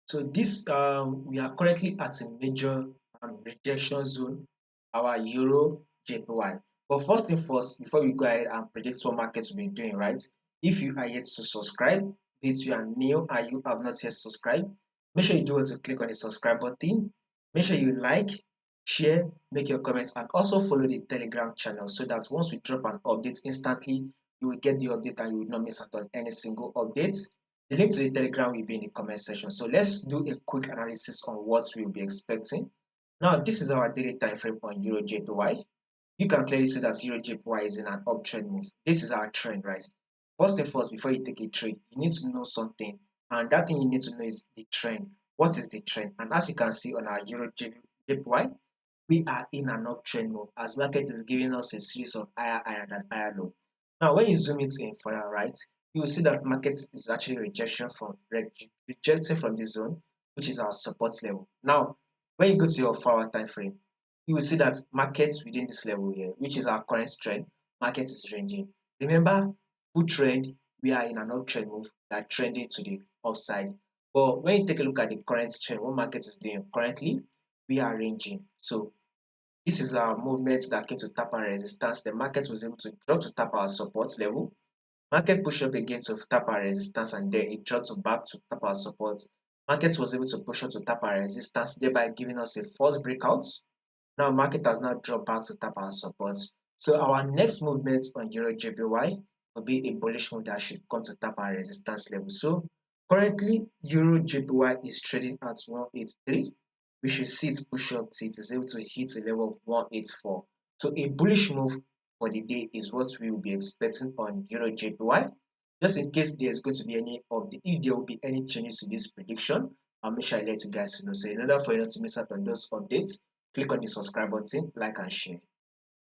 So this we are currently at a major rejection zone, our Euro JPY. But first thing first, before we go ahead and predict what markets will be doing, right? If you are yet to subscribe, if you are new and you have not yet subscribed, make sure you do want to click on the subscribe button. Make sure you like, share, make your comments, and also follow the Telegram channel so that once we drop an update instantly, you will get the update and you will not miss out on any single update. The link to the Telegram will be in the comment section. So let's do a quick analysis on what we'll be expecting. Now, this is our daily time frame on EURJPY. You can clearly see that EURJPY is in an uptrend move. This is our trend, right? First thing first, before you take a trade, you need to know something. And that thing you need to know is the trend. What is the trend? And as you can see on our EURJPY, we are in an uptrend move as market is giving us a series of higher higher and higher low. Now, when you zoom it in further right, you will see that market is actually rejecting from the zone, which is our support level. Now, when you go to your 4-hour time frame, you will see that markets within this level here, which is our current trend, market is ranging. Remember, full trend, we are in an uptrend move, we are trending to the upside. But when you take a look at the current trend, what market is doing currently, we are ranging. So this is our movement that came to tap our resistance. The market was able to drop to tap our support level. Market push up again to tap our resistance and then it dropped back to tap our support. Market was able to push up to tap our resistance, thereby giving us a false breakout. Now market has now dropped back to tap our support. So our next movement on EURJPY will be a bullish move that should come to tap our resistance level. So currently EURJPY is trading at 183. We should see it push up till it is able to hit a level of 184. So a bullish move for the day is what we will be expecting on EURJPY. Just in case there's going to be any of the if there will be any changes to this prediction, I'll make sure I let you guys know. So in order for you not to miss out on those updates, click on the subscribe button, like and share.